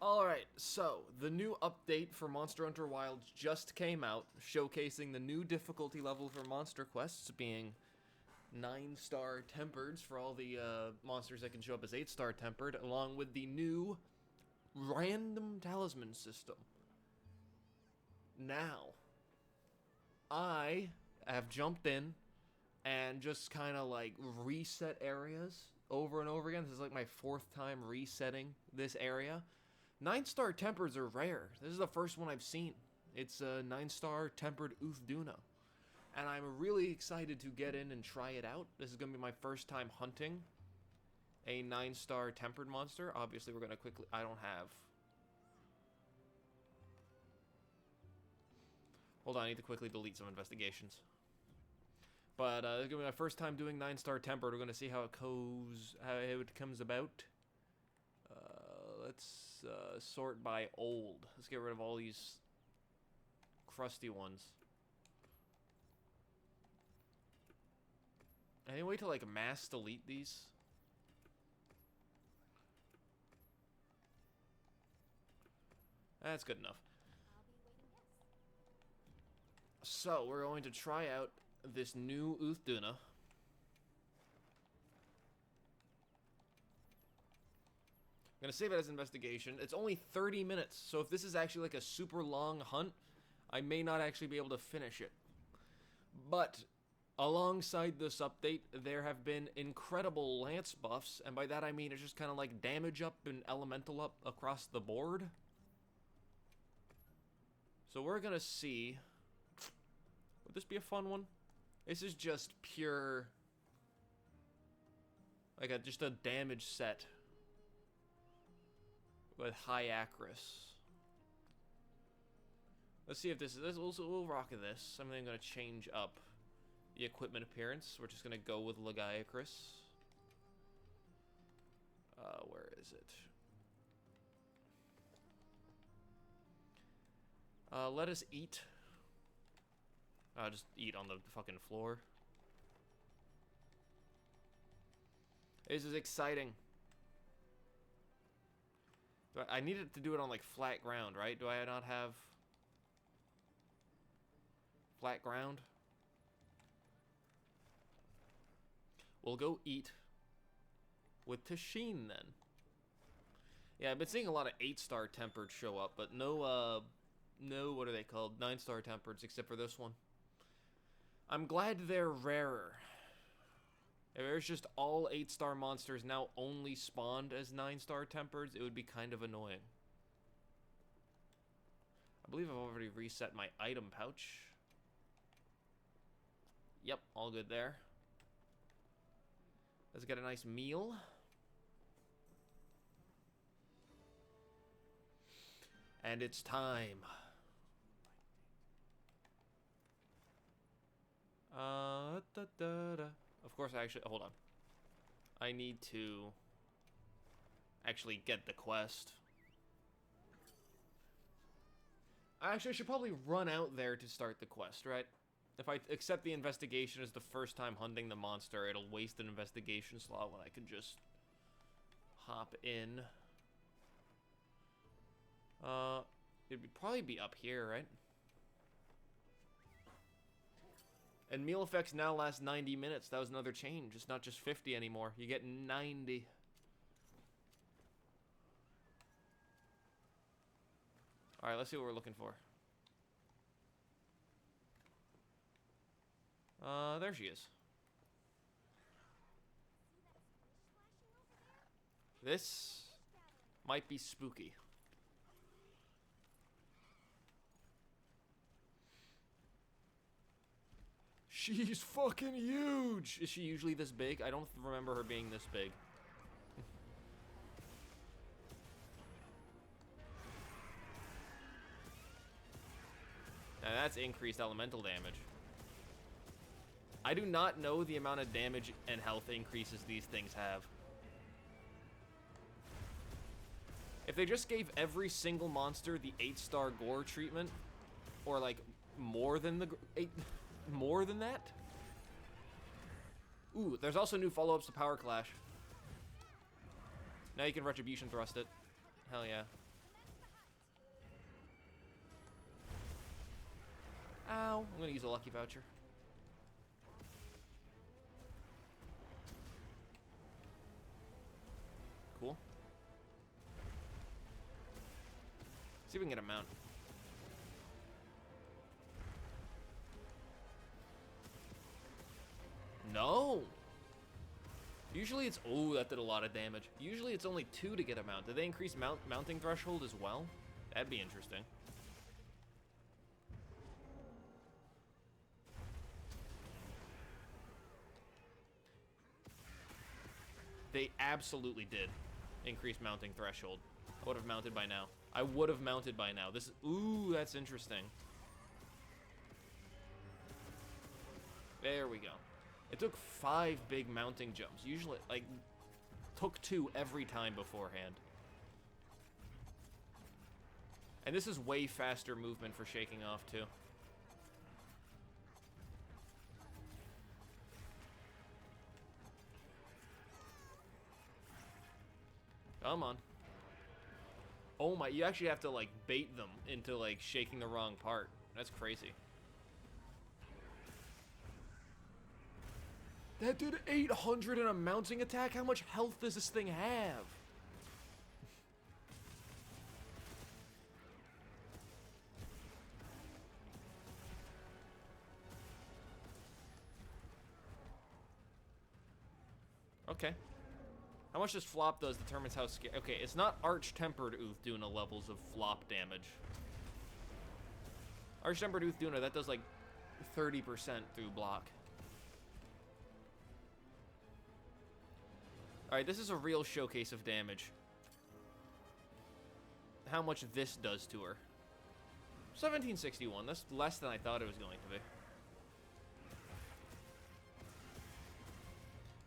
Alright, so, the new update for Monster Hunter Wilds just came out, showcasing the new difficulty level for monster quests, being 9-star tempered for all the monsters that can show up as 8-star tempered, along with the new random talisman system. Now, I have jumped in and just kind of like reset areas over and over again. This is like my 4th time resetting this area. 9-star tempers are rare. This is the first one I've seen. It's a 9-star tempered Uth Duna. And I'm really excited to get in and try it out. This is going to be my first time hunting a 9-star tempered monster. Obviously, we're going to quickly... I don't have... Hold on, I need to quickly delete some investigations. But this is going to be my first time doing 9-star tempered. We're going to see how it goes, how it comes about. Let's sort by old. Let's get rid of all these crusty ones. Any way to like mass delete these? That's good enough. So we're going to try out this new Uth Duna. I'm going to save it as investigation. It's only 30 minutes, so if this is actually like a super long hunt, I may not actually be able to finish it. But alongside this update, there have been incredible lance buffs, and by that I mean it's just kind of like damage up and elemental up across the board. So we're going to see... Would this be a fun one? This is just pure... like just a damage set. With high accuracy. Let's see if this is... We'll rock this. I'm then going to change up the equipment appearance. We're just going to go with Lagiacris. Where is it? Let us eat. Just eat on the fucking floor. This is exciting. I needed to do it on, like, flat ground, right? Do I not have flat ground? We'll go eat with Tashin, then. Yeah, I've been seeing a lot of 8-star tempered show up, but no, what are they called? 9-star tempereds, except for this one. I'm glad they're rarer. If there's just all 8-star monsters now only spawned as 9-star tempereds, it would be kind of annoying. I believe I've already reset my item pouch. Yep, all good there. Let's get a nice meal. And it's time. Of course, I actually... Hold on. I need to actually get the quest. Actually, I should probably run out there to start the quest, right? If I accept the investigation as the first time hunting the monster, it'll waste an investigation slot when I can just hop in. It'd probably be up here, right? And meal effects now last 90 minutes. That was another change. It's not just 50 anymore. You get 90. Alright, let's see what we're looking for. There she is. This might be spooky. She's fucking huge! Is she usually this big? I don't remember her being this big. Now that's increased elemental damage. I do not know the amount of damage and health increases these things have. If they just gave every single monster the 8-star gore treatment, or like more than the 8... More than that? Ooh, there's also new follow-ups to Power Clash. Now you can Retribution Thrust it. Hell yeah. Ow. I'm gonna use a lucky voucher. Cool. See if we can get a mount. No! Usually it's... Oh, that did a lot of damage. Usually it's only 2 to get a mount. Did they increase mounting threshold as well? That'd be interesting. They absolutely did increase mounting threshold. I would have mounted by now. I would have mounted by now. This is... Ooh, that's interesting. There we go. It took 5 big mounting jumps. Usually, like, took 2 every time beforehand. And this is way faster movement for shaking off, too. Come on. Oh my, you actually have to, like, bait them into, like, shaking the wrong part. That's crazy. That did 800 in a mounting attack? How much health does this thing have? Okay. How much this flop does determines how scary. Okay, it's not Arch-Tempered Uth Duna levels of flop damage. Arch-Tempered Uth Duna, that does like 30% through block. Alright, this is a real showcase of damage. How much this does to her. 1761, that's less than I thought it was going to be.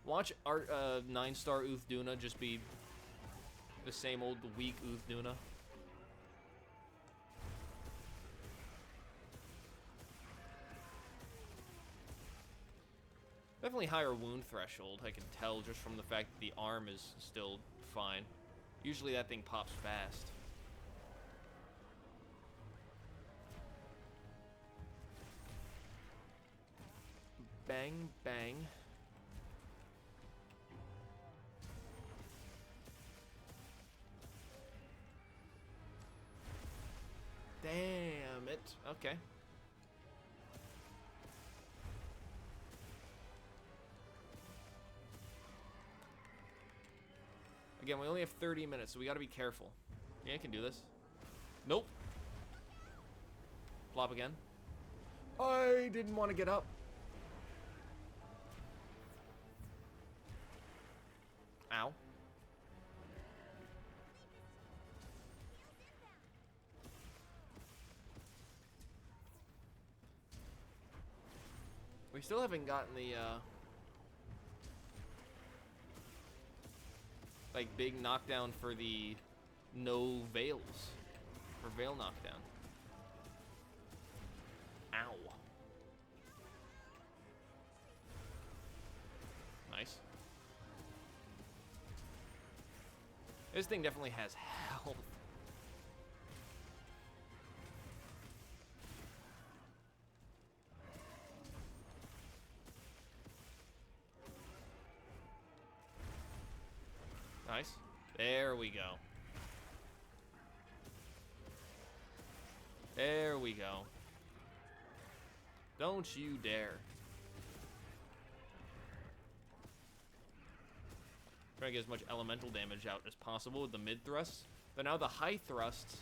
Watch our 9-star Uth Duna just be the same old weak Uth Duna. Definitely higher wound threshold, I can tell just from the fact that the arm is still fine. Usually that thing pops fast. Bang, bang. Damn it. Okay. Again, we only have 30 minutes, so we gotta be careful. Yeah, I can do this. Nope. Flop again. I didn't want to get up. Ow. We still haven't gotten the, like, big knockdown for the no veils. For veil knockdown. Ow. Nice. This thing definitely has health. Nice. There we go. There we go. Don't you dare. Try to get as much elemental damage out as possible with the mid thrusts. But now the high thrusts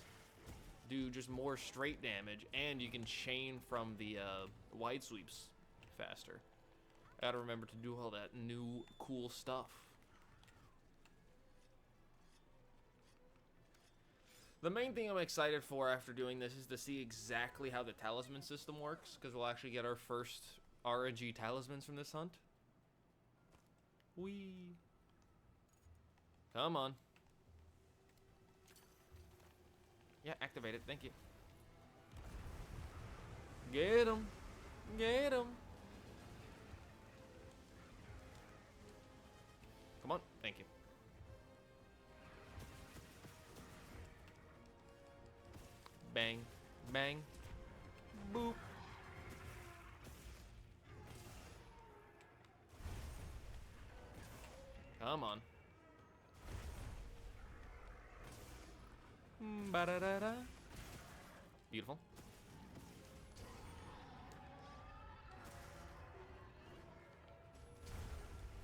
do just more straight damage, and you can chain from the wide sweeps faster. I gotta remember to do all that new cool stuff. The main thing I'm excited for after doing this is to see exactly how the talisman system works, because we'll actually get our first RNG talismans from this hunt. Whee! Come on. Yeah, activate it. Thank you. Get him. Get him. Come on. Thank you. Bang. Bang. Boop. Come on. Ba-da-da-da. Beautiful.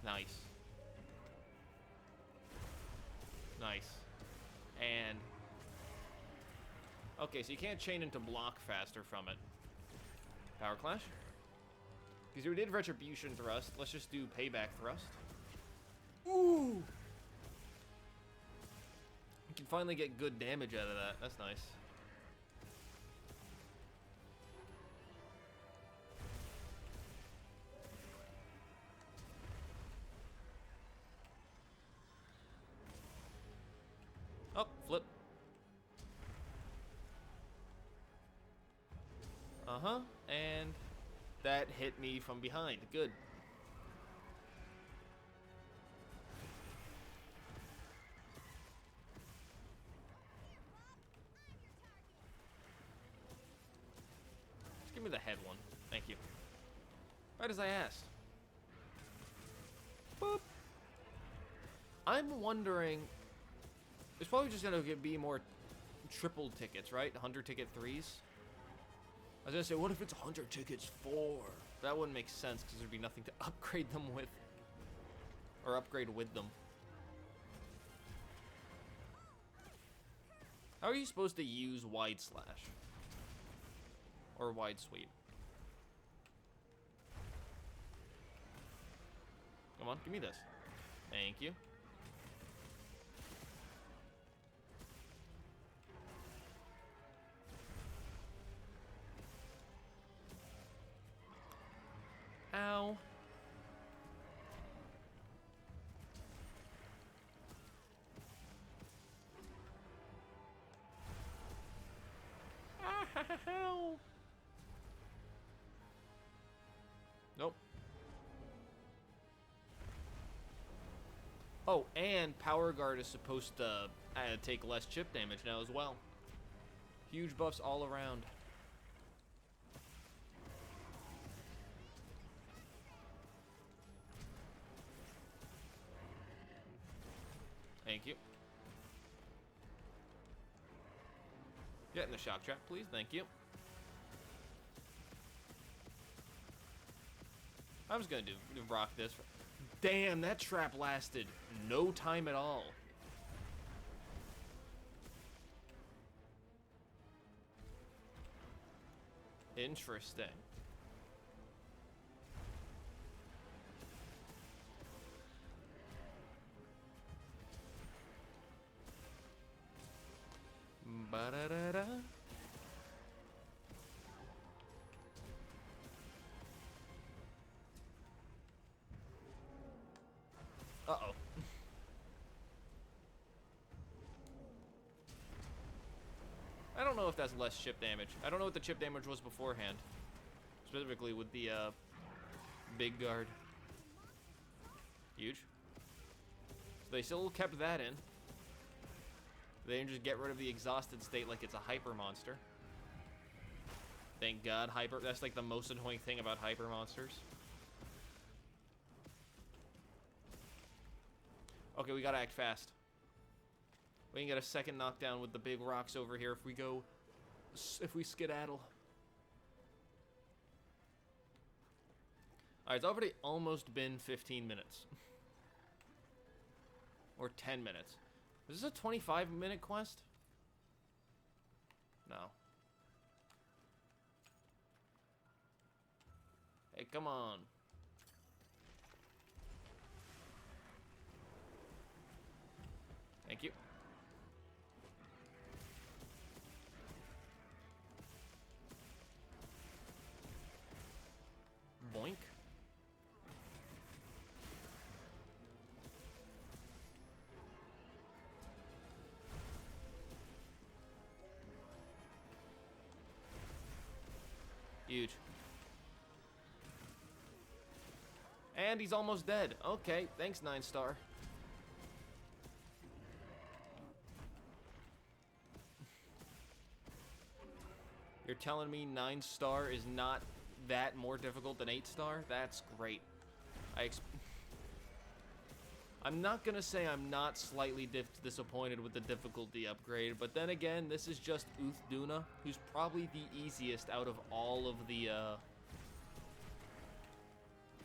Nice. Nice. And... okay, so you can't chain into block faster from it. Power Clash. Because we did Retribution Thrust. Let's just do Payback Thrust. Ooh! We can finally get good damage out of that. That's nice. Oh, flip. Uh-huh. And that hit me from behind. Good. Just give me the head one. Thank you. Right as I asked. Boop. I'm wondering... there's probably just gonna be more triple tickets, right? 100 ticket 3s. I was gonna say, what if it's 100 tickets 4? That wouldn't make sense because there'd be nothing to upgrade them with. Or upgrade with them. How are you supposed to use wide slash? Or wide sweep? Come on, give me this. Thank you. Ow. Ow. Nope. Oh, and Power Guard is supposed to take less chip damage now as well. Huge buffs all around. Thank you. Get in the shock trap, please. Thank you. I'm just gonna rock this. Damn, that trap lasted no time at all. Interesting. Ba-da-da-da. Uh-oh. I don't know if that's less chip damage. I don't know what the chip damage was beforehand. Specifically with the, big guard. Huge. So they still kept that in. They didn't just get rid of the exhausted state like it's a hyper monster. Thank God, hyper. That's like the most annoying thing about hyper monsters. Okay, we gotta act fast. We can get a second knockdown with the big rocks over here if we skedaddle. Alright, it's already almost been 15 minutes. Or 10 minutes. Is this a 25-minute quest? No. Hey, come on. Thank you. Boink. Huge. And he's almost dead. Okay, thanks, 9-star. You're telling me 9-star is not that more difficult than 8-star? That's great. I'm not gonna say I'm not slightly disappointed with the difficulty upgrade, but then again, this is just Uth Duna, who's probably the easiest out of all of the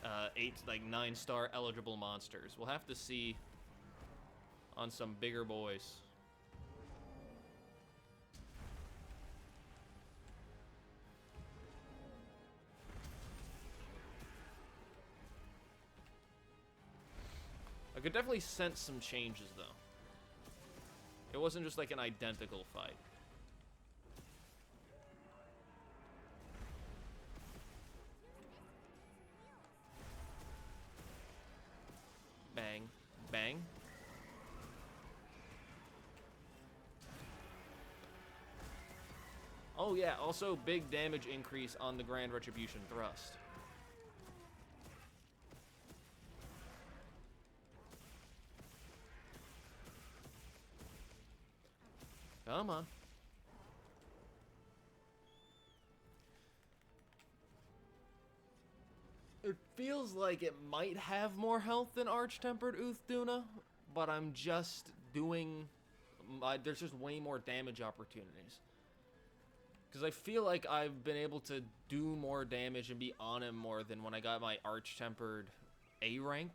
9-star eligible monsters. We'll have to see on some bigger boys. I could definitely sense some changes, though. It wasn't just like an identical fight. Bang. Bang. Oh yeah, also big damage increase on the Grand Retribution Thrust. Come on. It feels like it might have more health than Arch-Tempered Uth Duna, but I'm just doing... there's just way more damage opportunities. Because I feel like I've been able to do more damage and be on him more than when I got my Arch-Tempered A rank.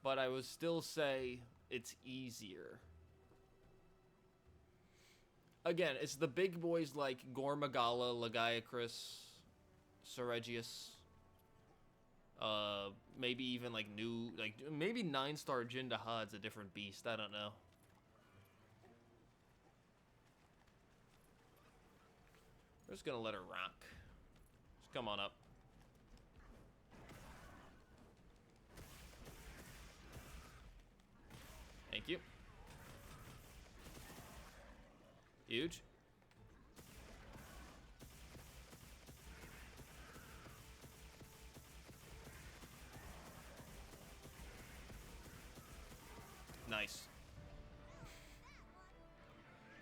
But I would still say it's easier. Again, it's the big boys like Gore Magala, Lagiacrus, Seregius. Maybe even like maybe 9-star Jindahad's a different beast. I don't know. We're just gonna let her rock. Just come on up. Thank you. Huge. Nice.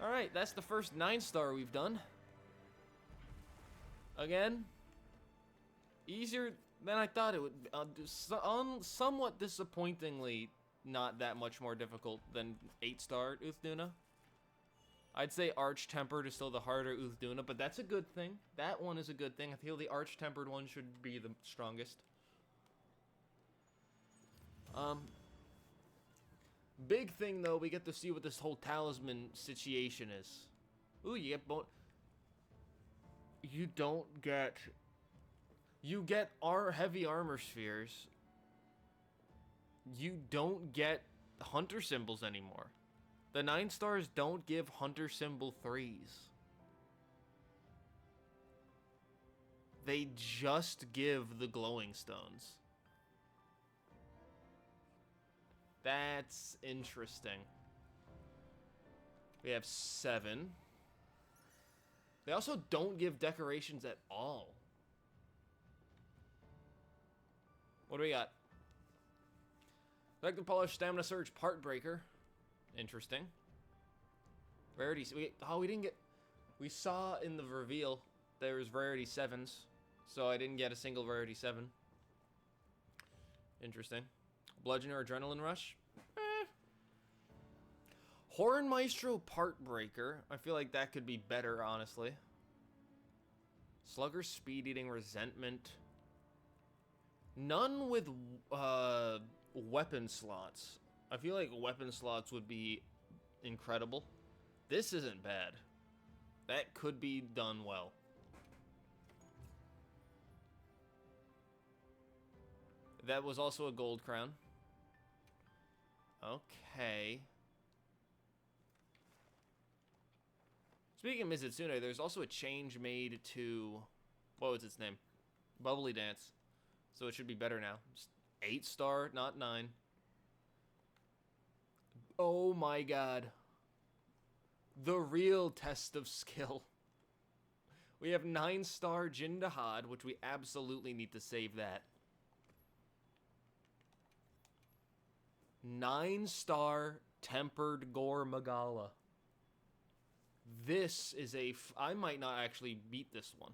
Alright, that's the first 9-star we've done. Again, easier than I thought it would be. Somewhat disappointingly, not that much more difficult than 8-star Uth Duna. I'd say Arch-Tempered is still the harder Uth Duna, but that's a good thing. That one is a good thing. I feel the Arch-Tempered one should be the strongest. Big thing, though, we get to see what this whole Talisman situation is. Ooh, you get both. You don't get... You get our heavy armor spheres. You don't get hunter symbols anymore. The 9-stars don't give hunter symbol 3s. They just give the glowing stones. That's interesting. We have 7. They also don't give decorations at all. What do we got? Vector Polish, Stamina Surge, Part Breaker. Interesting. Rarities. We didn't get... We saw in the reveal there was Rarity 7s. So I didn't get a single Rarity 7. Interesting. Bludgeon or Adrenaline Rush? Horn Maestro Part Breaker. I feel like that could be better, honestly. Slugger Speed Eating Resentment. None with weapon slots. I feel like weapon slots would be incredible. This isn't bad. That could be done well. That was also a gold crown. Okay. Speaking of Mizutsune, there's also a change made to... What was its name? Bubbly Dance. So it should be better now. Just 8-star, not 9. Oh my god. The real test of skill. We have 9-star Jindahad, which we absolutely need to save that. 9-star Tempered Gore Magala. This is a... I might not actually beat this one.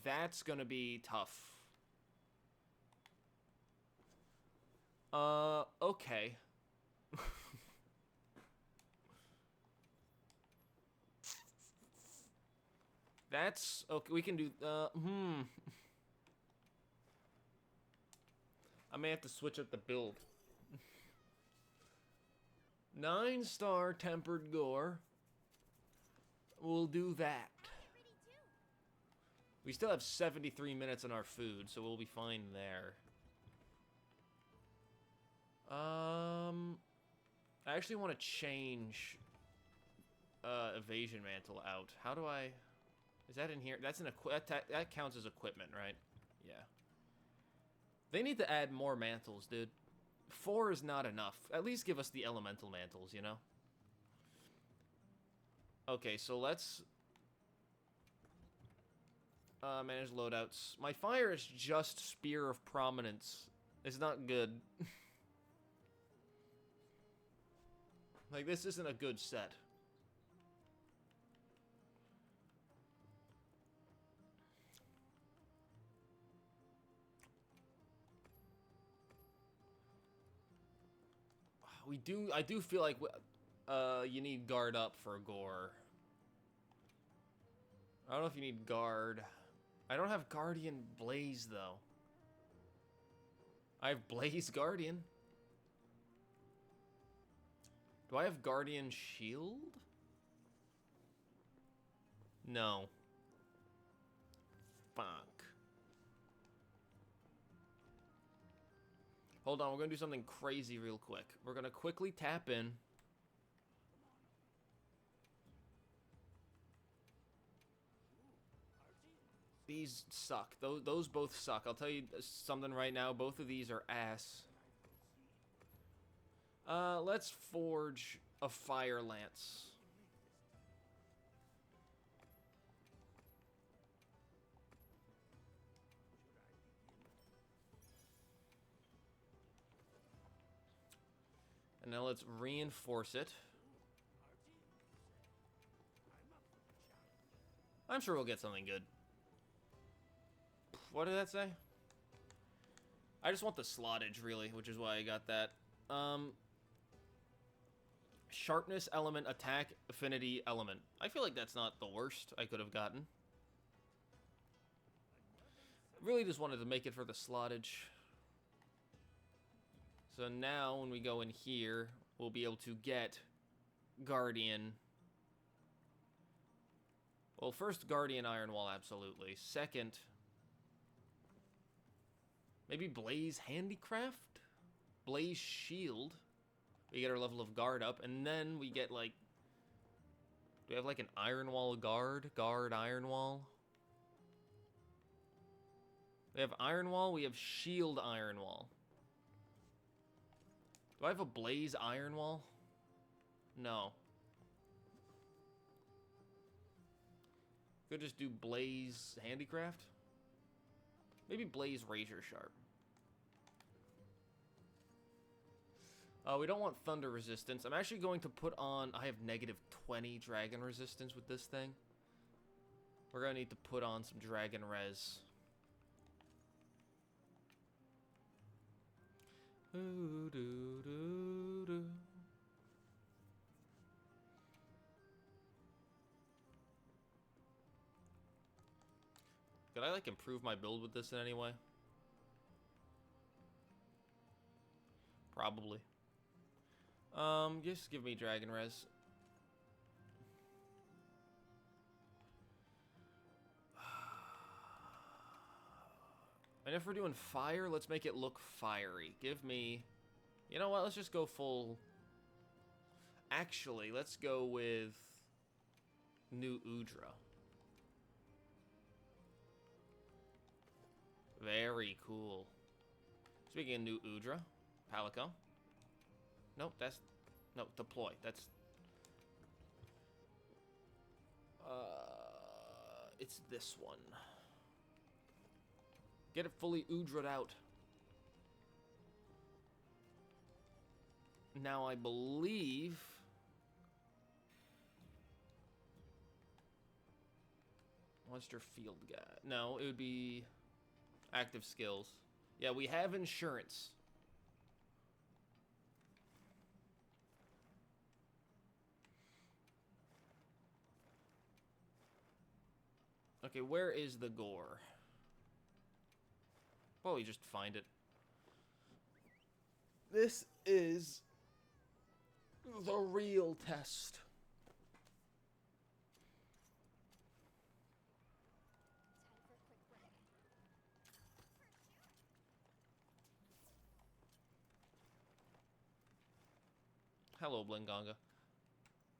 That's gonna be tough. Okay. That's okay. We can do. I may have to switch up the build. 9-star tempered gore. We'll do that. We still have 73 minutes on our food, so we'll be fine there. I actually want to change evasion mantle out. How do I? Is that in here? That's an that counts as equipment, right? Yeah. They need to add more mantles, dude. 4 is not enough. At least give us the elemental mantles, you know? Okay, so let's manage loadouts. My fire is just Spear of Prominence. It's not good. Like, this isn't a good set. I do feel like you need guard up for Gore. I don't know if you need guard. I don't have Guardian Blaze, though. I have Blaze Guardian. Do I have Guardian Shield? No. Fuck. Hold on, we're gonna do something crazy real quick. We're gonna quickly tap in. These suck. Those both suck. I'll tell you something right now. Both of these are ass. Let's forge a fire lance. And now let's reinforce it. I'm sure we'll get something good. What did that say? I just want the slottage, really, which is why I got that. Sharpness element, attack, affinity element. I feel like that's not the worst I could have gotten. Really just wanted to make it for the slottage. So now, when we go in here, we'll be able to get Guardian. Well, first, Guardian Iron Wall, absolutely. Second, maybe Blaze Handicraft? Blaze Shield. We get our level of guard up, and then we get, like... Do we have, like, an Iron Wall guard? Guard Iron Wall? We have Iron Wall, we have Shield Iron Wall. Do I have a Blaze Iron Wall? No. Could just do Blaze Handicraft? Maybe Blaze Razor Sharp. We don't want Thunder Resistance. I'm actually going to put on... I have negative 20 Dragon Resistance with this thing. We're going to need to put on some Dragon Res. Ooh, doo, doo, doo. Could I, like, improve my build with this in any way? Probably. Just give me Dragon Res. And if we're doing fire, let's make it look fiery. Give me... You know what? Let's just go full... Actually, let's go with... New Udra. Very cool. Speaking of New Udra, Palico. Nope, that's... No, deploy. That's... It's this one. Get it fully Udra'd out. Now, I believe... Monster field guy. No, it would be active skills. Yeah, we have insurance. Okay, where is the gore? Well, we just find it. This is the real test. Hello, Blinganga.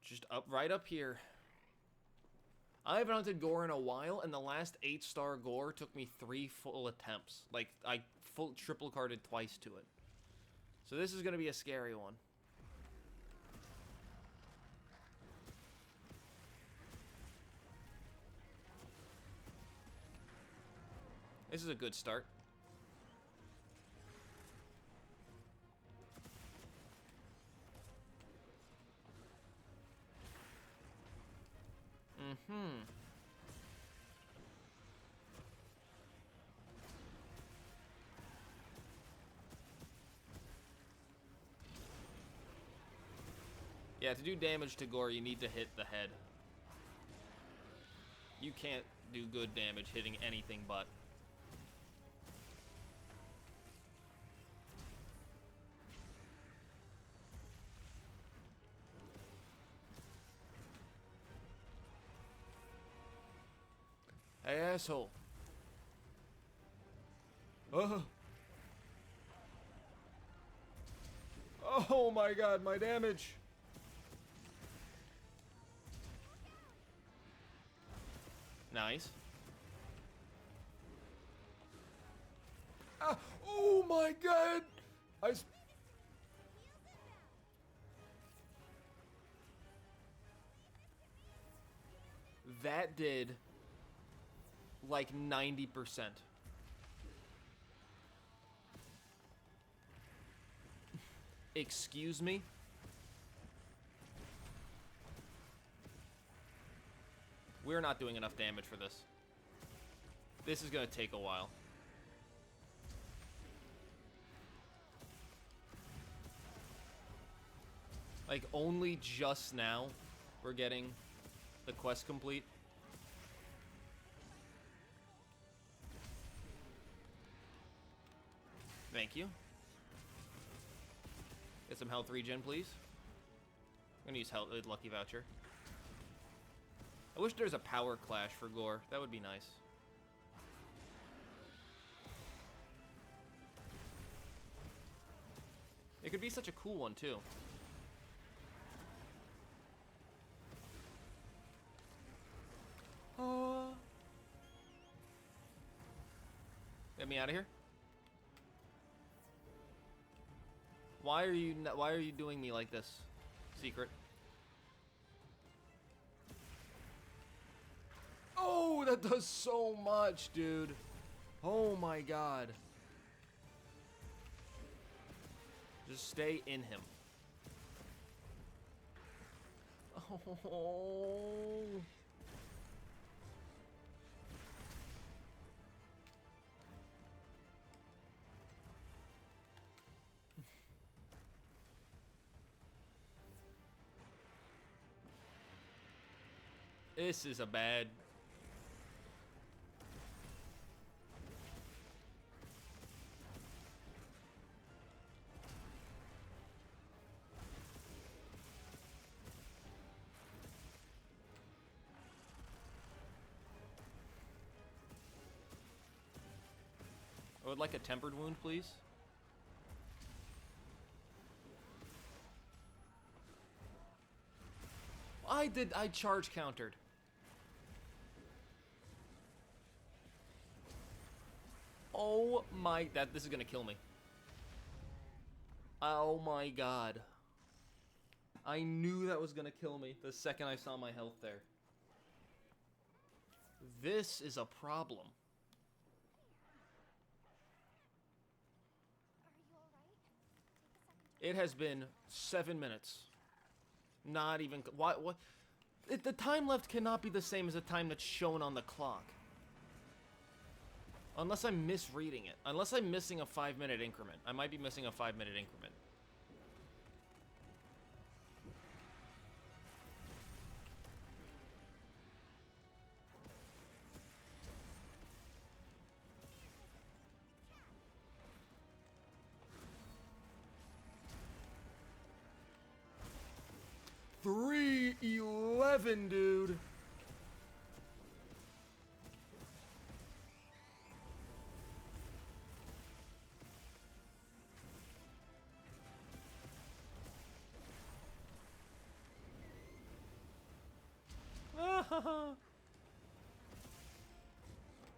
Just right up here. I haven't hunted gore in a while, and the last 8-star gore took me 3 full attempts. Like, I triple carded twice to it. So this is going to be a scary one. This is a good start. Yeah, to do damage to gore, you need to hit the head. You can't do good damage hitting anything but. Hey, asshole. Oh. Oh my god, my damage. Nice. Ah, oh my god. That did like 90%. Excuse me? We're not doing enough damage for this. This is gonna take a while. Like, only just now we're getting the quest complete. Thank you. Get some health regen, please. I'm gonna use health lucky voucher. I wish there's a power clash for gore. That would be nice. It could be such a cool one, too. Get me out of here. Why are you doing me like this, Secret? Oh, that does so much, dude. Oh my god. Just stay in him. Oh. This is a bad. I would like a tempered wound, please. I charge countered. Oh my, this is gonna kill me. Oh my god. I knew that was gonna kill me the second I saw my health there. This is a problem. It has been 7 minutes. Not even, what? The time left cannot be the same as the time that's shown on the clock. Unless I'm misreading it. Unless I'm missing a 5-minute increment. I might be missing a 5-minute increment. $311, dude.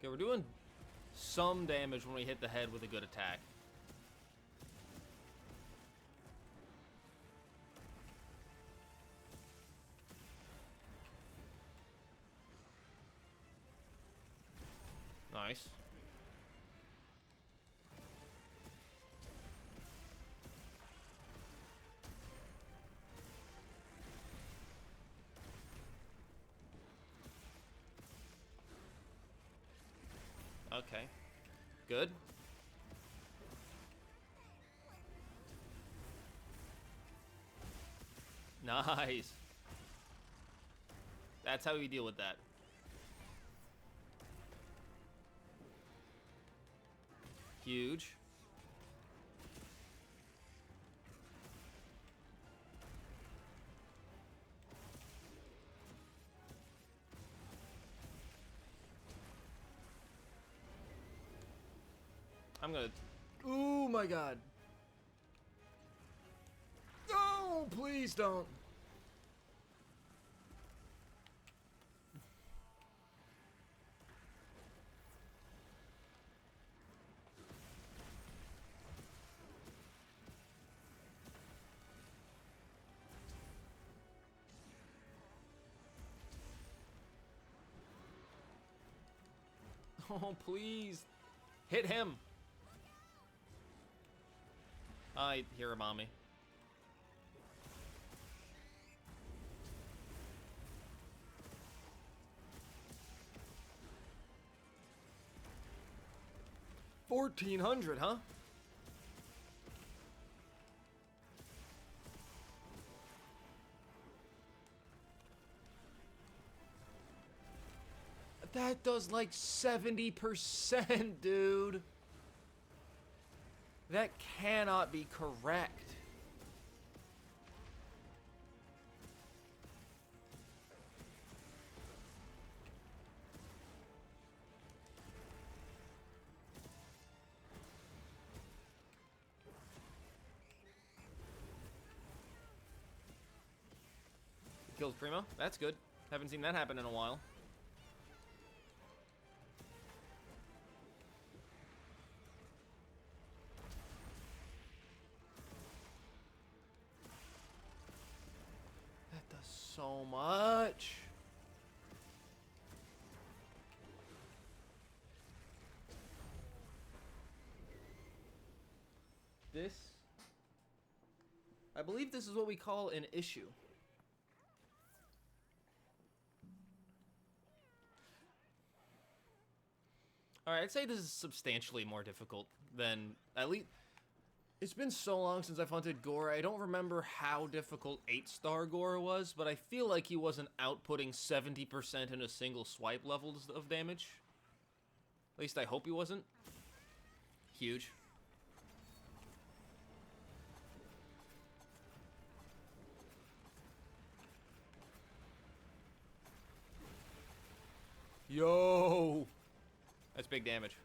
Okay, we're doing some damage when we hit the head with a good attack. Nice. Okay. Good. Nice. That's how we deal with that. Huge. I'm gonna... Oh my god. No, please don't. Oh, please. Hit him. I hear a mommy. $1,400, huh? That does like 70%, dude. That cannot be correct. Killed Primo. That's good. Haven't seen that happen in a while. That does so much. This... I believe this is what we call an issue. Alright, I'd say this is substantially more difficult than, at least, it's been so long since I've hunted Gore, I don't remember how difficult 8-star Gore was, but I feel like he wasn't outputting 70% in a single swipe levels of damage. At least I hope he wasn't. Huge. Yo! That's big damage.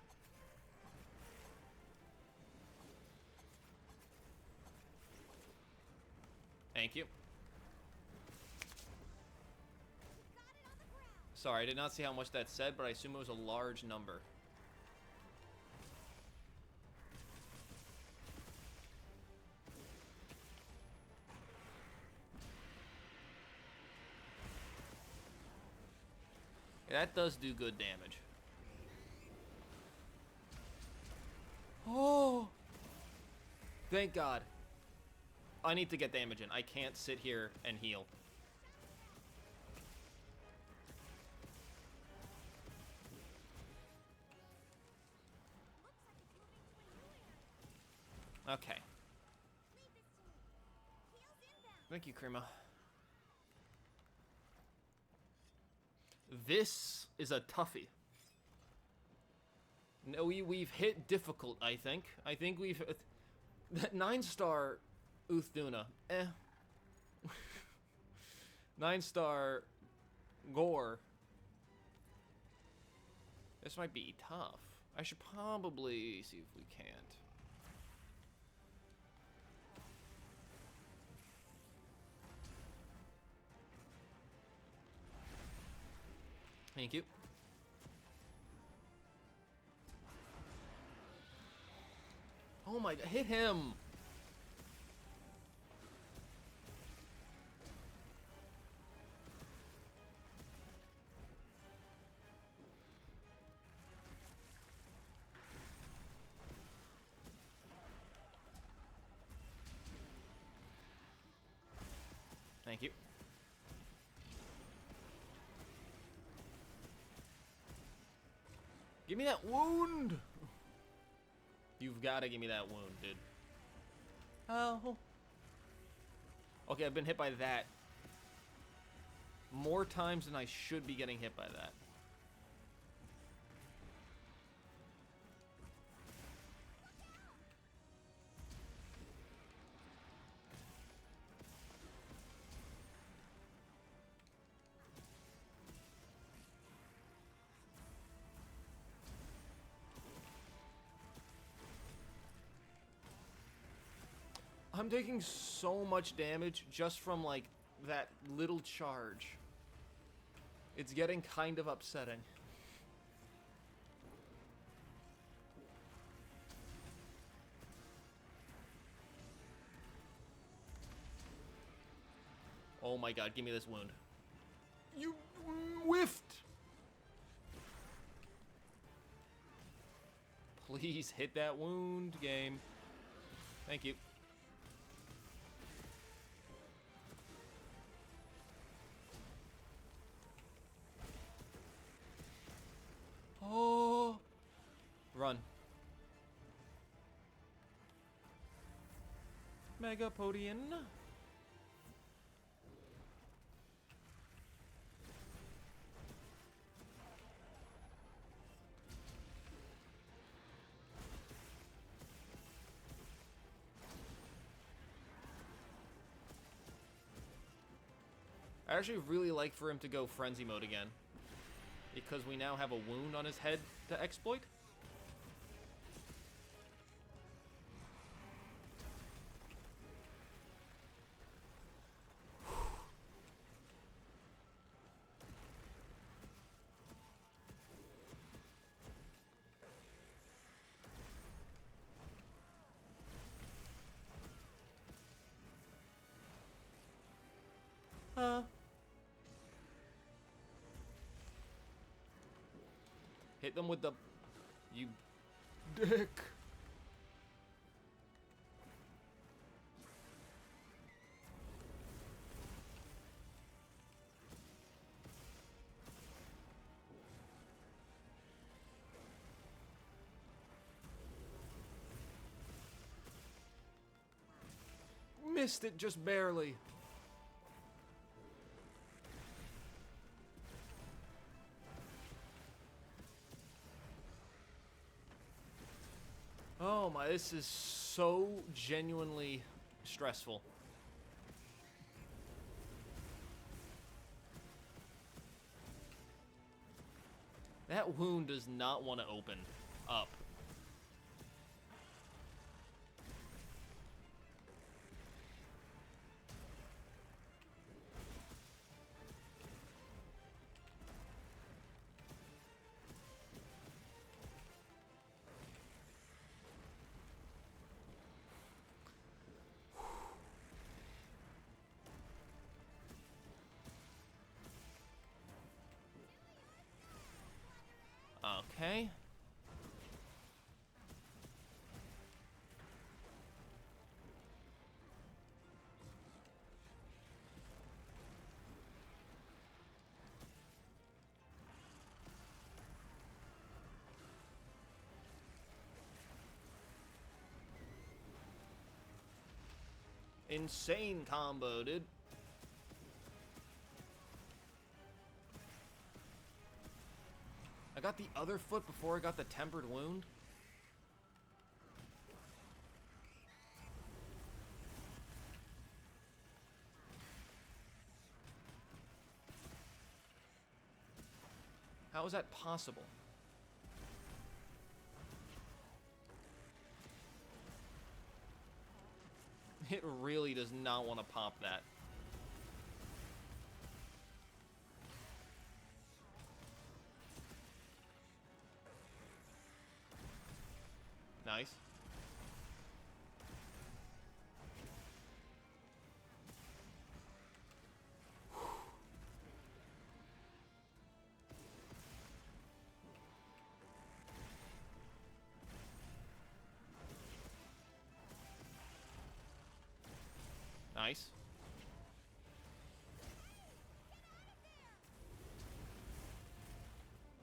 Thank you. Sorry, I did not see how much that said, but I assume it was a large number. Yeah, that does do good damage. Oh! Thank God. I need to get damage in. I can't sit here and heal. Okay. Thank you, Krima. This is a toughie. No, we've hit difficult, I think. I think we've... That 9-star Uth Duna. 9-star Gore. This might be tough. I should probably see if we can't. Thank you. Oh my god, hit him! Thank you. Give me that wound! You've got to give me that wound, dude. Oh. Okay, I've been hit by that more times than I should be getting hit by that. I'm taking so much damage just from, like, that little charge. It's getting kind of upsetting. Oh my god, give me this wound. You whiffed! Please hit that wound, game. Thank you. Oh! Run. Megapodian. I actually really like for him to go frenzy mode again, because we now have a wound on his head to exploit. Hit them with the... You dick. Missed it just barely. Oh my, this is so genuinely stressful. That wound does not want to open up. Okay. insane combo, dude. I got the other foot before I got the tempered wound. How is that possible? It really does not want to pop that. Nice. Nice.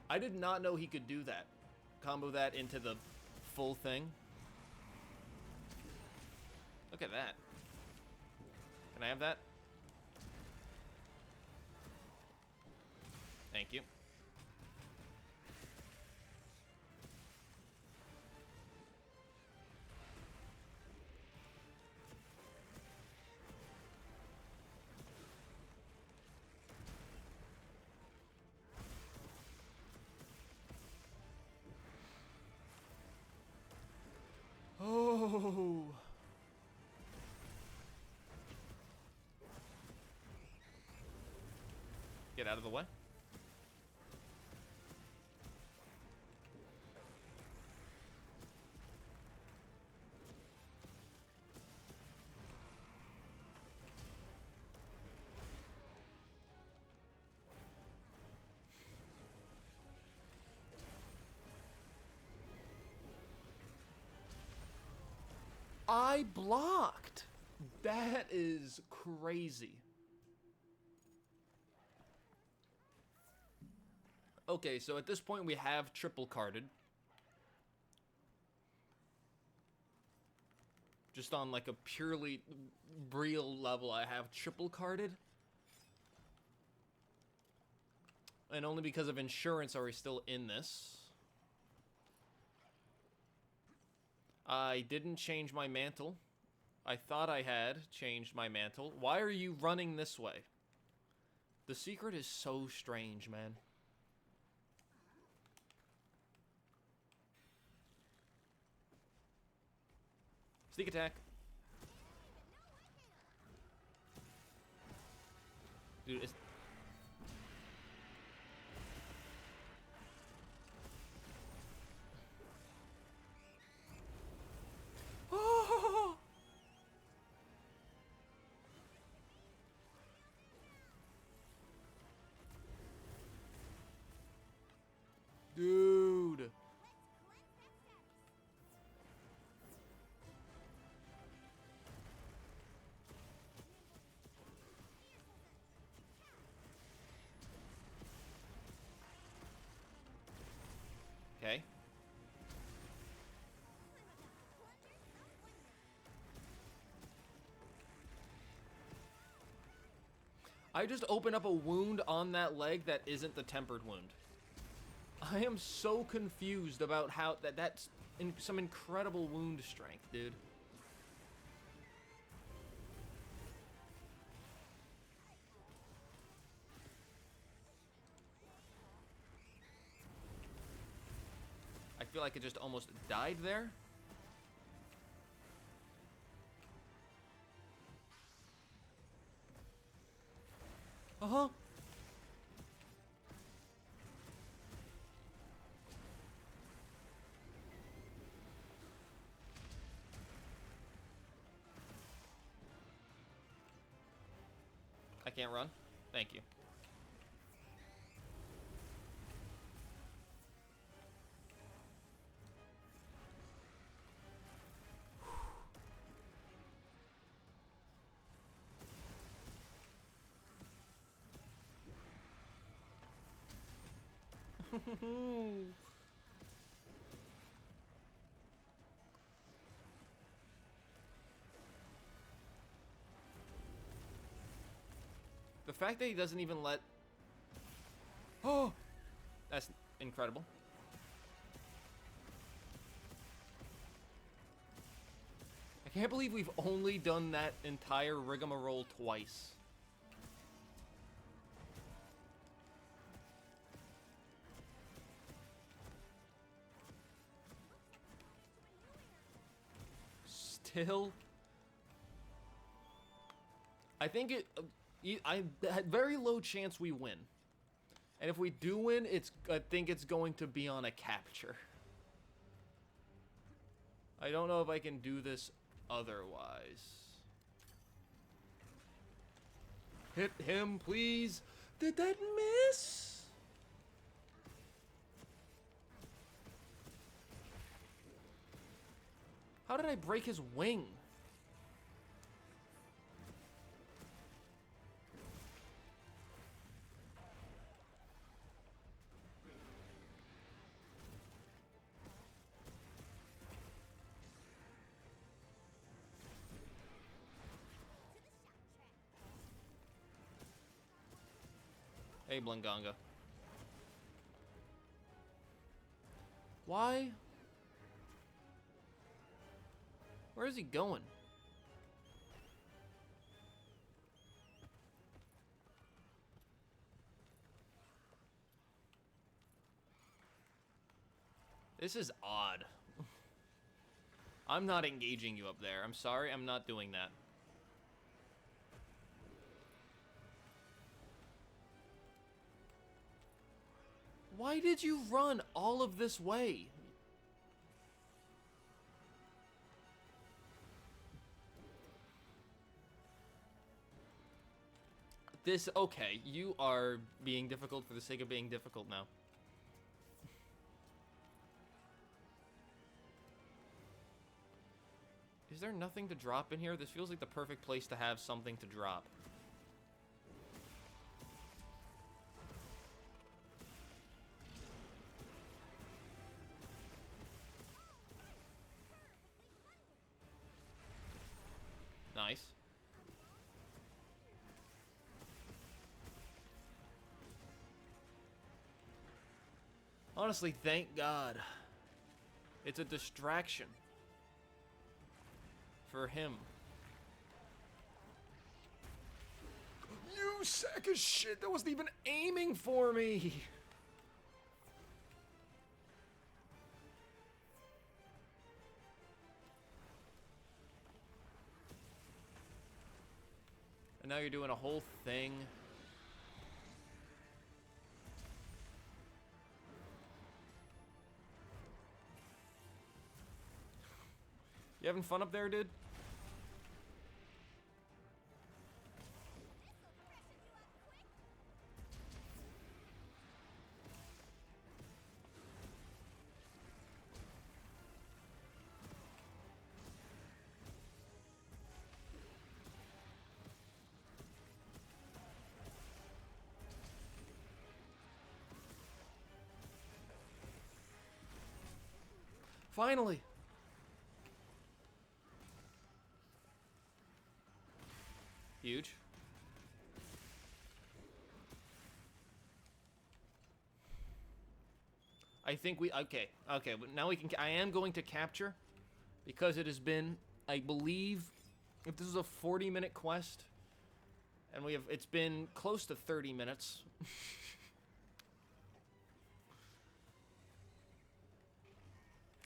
I did not know he could do that. Combo that into the full thing. Look at that. Can I have that? Thank you. Oh. Get out of the way. I blocked. That is crazy. Okay, so at this point we have triple carded. Just on like a purely real level, I have triple carded. And only because of insurance are we still in this. I didn't change my mantle. I thought I had changed my mantle. Why are you running this way? The secret is so strange, man. Sneak attack. Dude, it's... Oh! Dude. Okay. I just opened up a wound on that leg that isn't the tempered wound. I am so confused about how that's some incredible wound strength, dude. I feel like it just almost died there. Uh-huh. I can't run. Thank you. fact that he doesn't even let... Oh! That's incredible. I can't believe we've only done that entire rigmarole twice. Still... I think I had very low chance we win. And if we do win, I think it's going to be on a capture. I don't know if I can do this otherwise. Hit him, please. Did that miss? How did I break his wing? Hey, Blinganga. Why? Where is he going? This is odd. I'm not engaging you up there. I'm sorry, I'm not doing that. Why did you run all of this way? Okay, you are being difficult for the sake of being difficult now. Is there nothing to drop in here? This feels like the perfect place to have something to drop. Nice. Honestly, thank God. It's a distraction. For him. You sack of shit! That wasn't even aiming for me! And now you're doing a whole thing. You having fun up there, dude? Finally! Huge. I think we... Okay, but now we can... I am going to capture, because it has been, I believe, if this is a 40-minute quest, and it's been close to 30 minutes.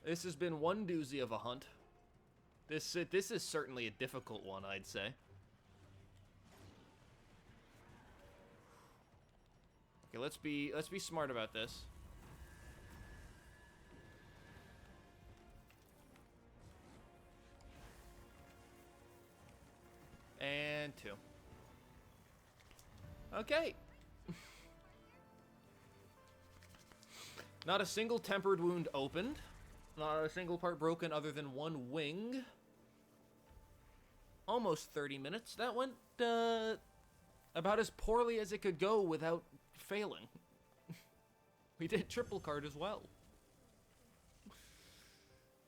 This has been one doozy of a hunt. This is certainly a difficult one, I'd say. Okay, let's be smart about this. And 2. Okay. Not a single tempered wound opened. Not a single part broken other than one wing. Almost 30 minutes. That went about as poorly as it could go without failing. We did triple card as well.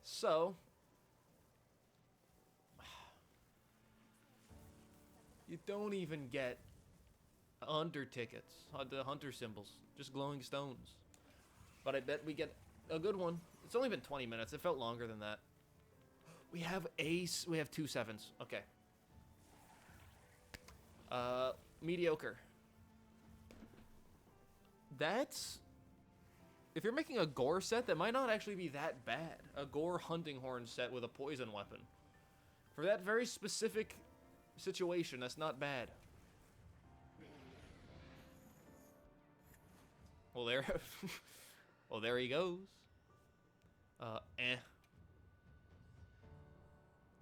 So, you don't even get Hunter tickets. The hunter symbols. Just glowing stones. But I bet we get a good one. It's only been 20 minutes. It felt longer than that. We have ace. We have 2 sevens. Okay. Mediocre. That's... If you're making a Gore set, that might not actually be that bad. A Gore hunting horn set with a poison weapon. For that very specific situation, that's not bad. Well, there... well, there he goes.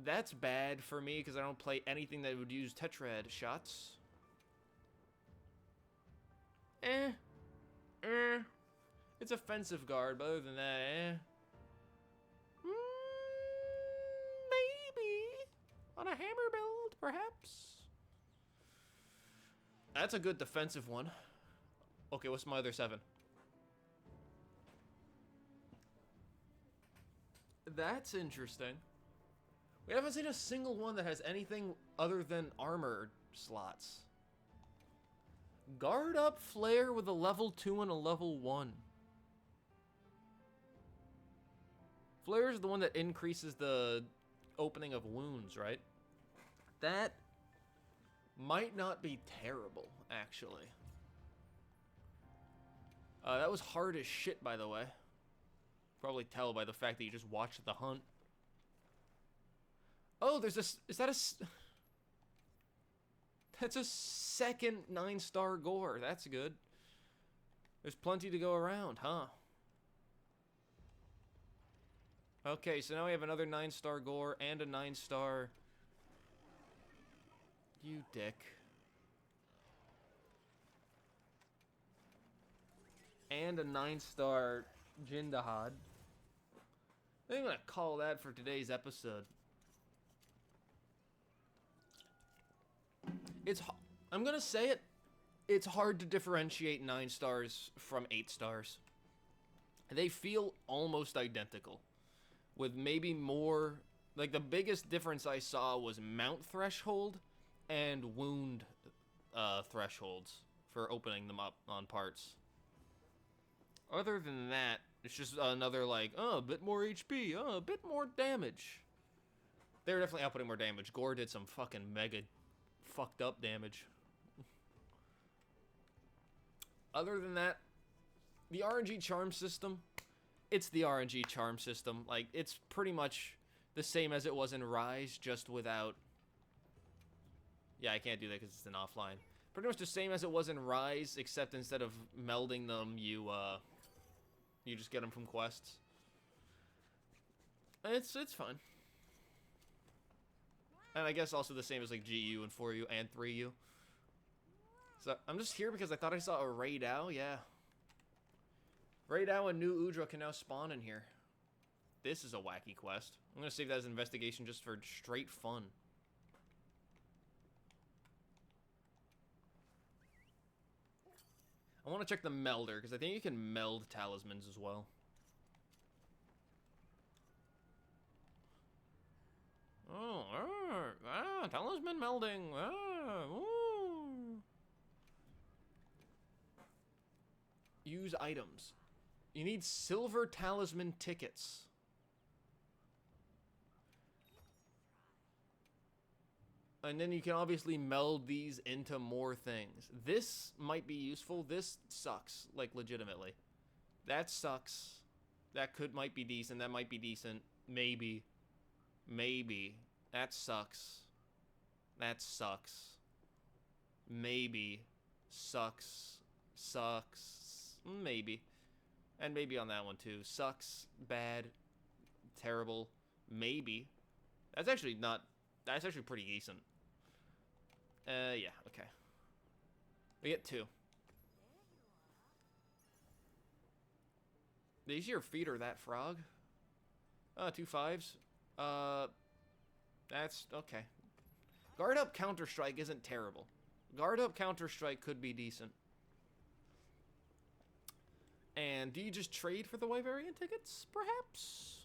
That's bad for me, because I don't play anything that would use tetrad shots. It's offensive guard, but other than that, maybe. On a hammer build, perhaps? That's a good defensive one. Okay, what's my other 7? That's interesting. We haven't seen a single one that has anything other than armor slots. Guard up flare with a level 2 and a level 1. Flare is the one that increases the opening of wounds, right? That might not be terrible, actually. That was hard as shit, by the way. Probably tell by the fact that you just watched the hunt. Oh, there's this. Is that a... That's a second 9-star Gore. That's good. There's plenty to go around, huh? Okay, so now we have another 9-star Gore and a 9-star... You dick. And a 9-star Jindahad. I think I'm gonna call that for today's episode. I'm gonna say it. It's hard to differentiate 9 stars from 8 stars. They feel almost identical. With maybe more... Like, the biggest difference I saw was mount threshold and wound thresholds for opening them up on parts. Other than that, it's just another, like, oh, a bit more HP, oh, a bit more damage. They're definitely outputting more damage. Gore did some fucking mega fucked up damage. Other than that, the RNG charm system, it's the RNG charm system. Like, it's pretty much the same as it was in Rise, just without... Yeah, I can't do that because it's an offline. Pretty much the same as it was in Rise, except instead of melding them, you just get them from quests. It's fun. And I guess also the same as like GU and 4U and 3U. So I'm just here because I thought I saw a Raidao, yeah. Raidao and New Udra can now spawn in here. This is a wacky quest. I'm gonna save that as an investigation just for straight fun. I want to check the melder, because I think you can meld talismans as well. Oh, talisman melding. Ooh. Use items. You need silver talisman tickets. And then you can obviously meld these into more things. This might be useful. This sucks, like, legitimately. That sucks. That might be decent. That might be decent. Maybe. Maybe. That sucks. That sucks. Maybe. Sucks. Sucks. Maybe. And maybe on that one, too. Sucks. Bad. Terrible. Maybe. That's actually not... That's actually pretty decent. Yeah, okay. We get 2. These your feet are that frog? 2 5s. That's okay. Guard up Counter-Strike isn't terrible. Guard up Counter-Strike could be decent. And do you just trade for the Wyverian tickets, perhaps?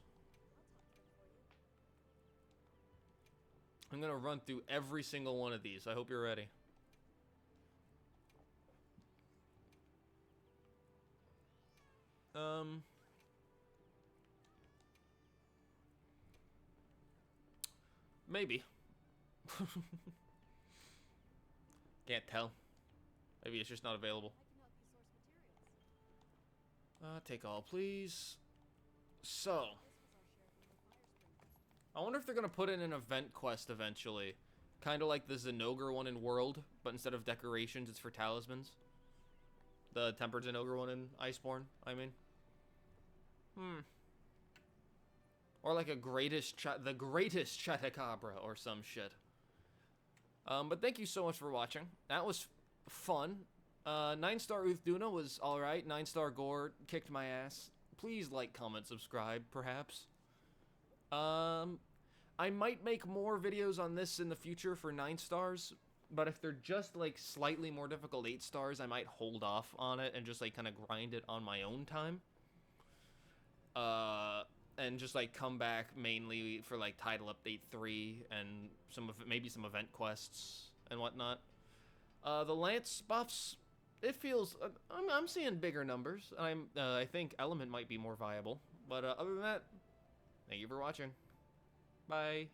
I'm gonna run through every single one of these. I hope you're ready. Maybe. Can't tell. Maybe it's just not available. Take all, please. So, I wonder if they're gonna put in an event quest eventually. Kind of like the Zinogre one in World, but instead of decorations, it's for talismans. The Tempered Zinogre one in Iceborne, I mean. Or like the greatest Chatacabra or some shit. But thank you so much for watching. That was fun. 9-star Uth Duna was alright. 9-star Gore kicked my ass. Please like, comment, subscribe, perhaps. I might make more videos on this in the future for 9 stars, but if they're just like slightly more difficult 8 stars, I might hold off on it and just like kind of grind it on my own time. And just like come back mainly for like Title Update 3 and maybe some event quests and whatnot. The Lance buffs, it feels I'm seeing bigger numbers. I think Element might be more viable, but other than that, thank you for watching. Bye.